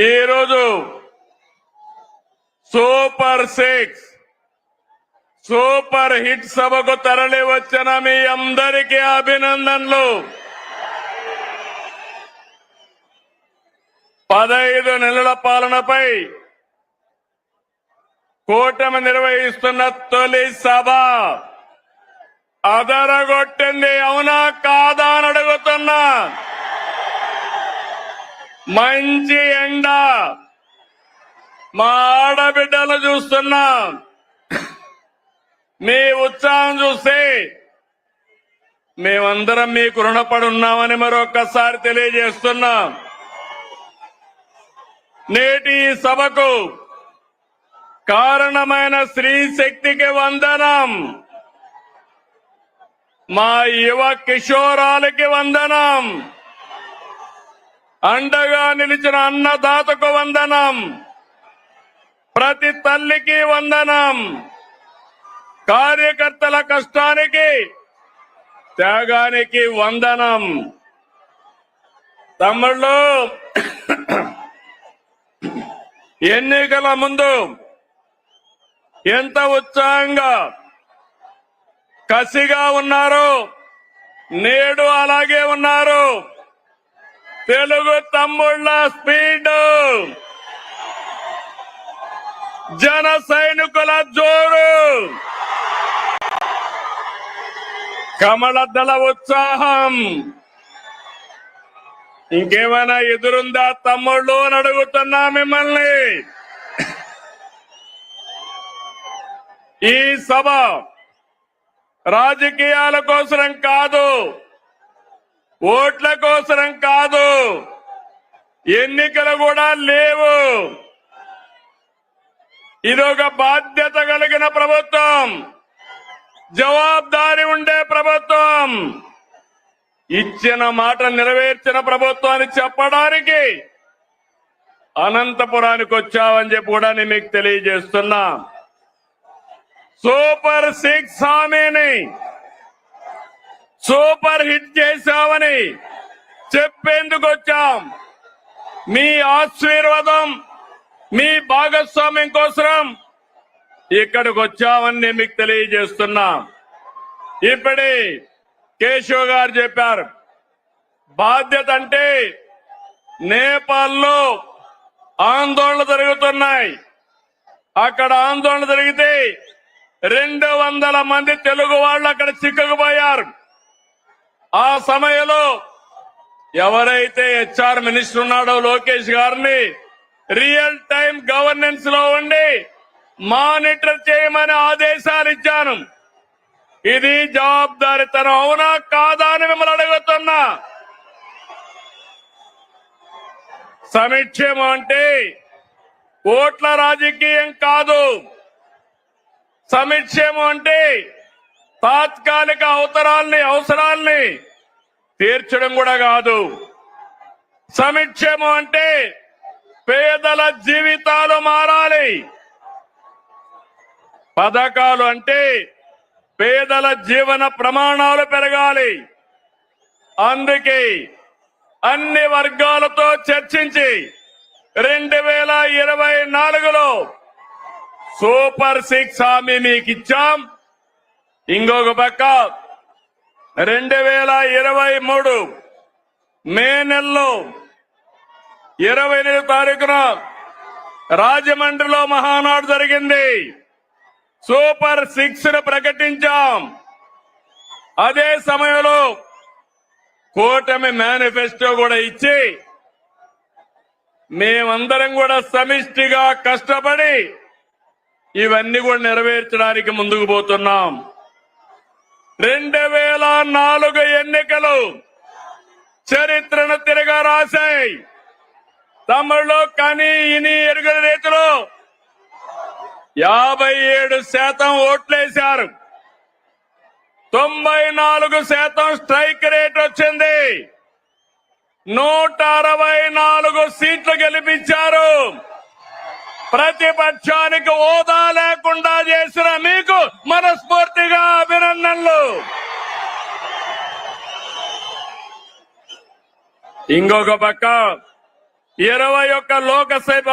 ఈరోజు super hit సభకు తరలి వచ్చిన మీ అందరికీ అభినందనలు. 15 నెలల పాలనపై కూటమి నిర్వహిస్తున్న తొలి సభ అదరగొట్టింది. అవునా కాదా అని అడుగుతున్నా. మంచి ఎండ, మా ఆడబిడ్డలు చూస్తున్నా. మీ ఉత్సాహం చూస్తే మేమందరం మీకు రుణపడి ఉన్నామని మరొకసారి తెలియజేస్తున్నాం. నేటి ఈ సభకు కారణమైన స్త్రీ శక్తికి వందనం. మా యువ కిషోరాలకి వందనం. అండగా నిలిచిన అన్నదాతకు వందనం. ప్రతి తల్లికి వందనం. కార్యకర్తల కష్టానికి త్యాగానికి వందనం. తమ్ముళ్ళు, ఎన్నికల ముందు ఎంత ఉత్సాహంగా కసిగా ఉన్నారు, నేడు అలాగే ఉన్నారు. తెలుగు తమ్ముళ్ళ స్పీడ్, జన సైనికుల జోరు, కమలదళ ఉత్సాహం ఇంకేమైనా ఎదురుందా తమ్ముళ్ళు అని అడుగుతున్నా మిమ్మల్ని. ఈ సభ రాజకీయాల కోసరం కాదు, ఓట్ల కోసరం కాదు, ఎన్నికలు కూడా లేవు. ఇదొక బాధ్యత కలిగిన ప్రభుత్వం, జవాబారి ఉండే ప్రభుత్వం, ఇచ్చిన మాట నెరవేర్చిన ప్రభుత్వాన్ని చెప్పడానికి అనంతపురానికి వచ్చావని చెప్పి కూడా నేను మీకు తెలియజేస్తున్నా. సూపర్ 6 హామీని సూపర్ హిట్ చేశామని చెప్పేందుకు వచ్చాం. మీ ఆశీర్వాదం, మీ భాగస్వామ్యం కోసం ఇక్కడికి వచ్చామని నేను మీకు తెలియజేస్తున్నా. ఇప్పుడే కేశవ్ గారు చెప్పారు, బాధ్యత అంటే నేపాల్లో ఆందోళన జరుగుతున్నాయి. అక్కడ ఆందోళన జరిగితే 200 మంది తెలుగు వాళ్ళు అక్కడ చిక్కుకుపోయారు. ఆ సమయంలో ఎవరైతే హెచ్ఆర్ మినిస్టర్ ఉన్నాడో లోకేష్ గారిని రియల్ టైం గవర్నెన్స్ లో ఉండి మానిటర్ చేయమని ఆదేశాలు ఇచ్చాను. ఇది జవాబుదారీతనం, అవునా కాదా అని మిమ్మల్ని అడుగుతున్నా. సంక్షేమం అంటే ఓట్ల రాజకీయం కాదు. సంక్షేమం అంటే తాత్కాలిక అవసరాల్ని తీర్చడం కూడా కాదు. సంక్షేమం అంటే పేదల జీవితాలు మారాలి. పథకాలు అంటే పేదల జీవన ప్రమాణాలు పెరగాలి. అందుకే అన్ని వర్గాలతో చర్చించి 2024లో సూపర్ 6 హామీ మీకు ఇచ్చాం. ఇంకొక పక్క 2023 మే నెలలో 28వ తారీఖున రాజమండ్రిలో మహానాడు జరిగింది. సూపర్ 6ను ప్రకటించాం. అదే సమయంలో కూటమి మేనిఫెస్టో కూడా ఇచ్చి మేమందరం కూడా సమిష్టిగా కష్టపడి ఇవన్నీ కూడా నెరవేర్చడానికి ముందుకు పోతున్నాం. 2004 ఎన్నికలు చరిత్రను తిరగా రాశాయి. తమిళలో కని ఇని ఎరుగని రీతిలో 57% ఓట్లేశారు. 94% స్ట్రైక్ రేట్ వచ్చింది. 164 సీట్లు గెలిపించారు. ప్రతిపక్షానికి హోదా లేకుండా చేసిన మీకు మనస్ఫూర్తిగా అభినందనలు. ఇంకొక పక్క 21 లోకసభ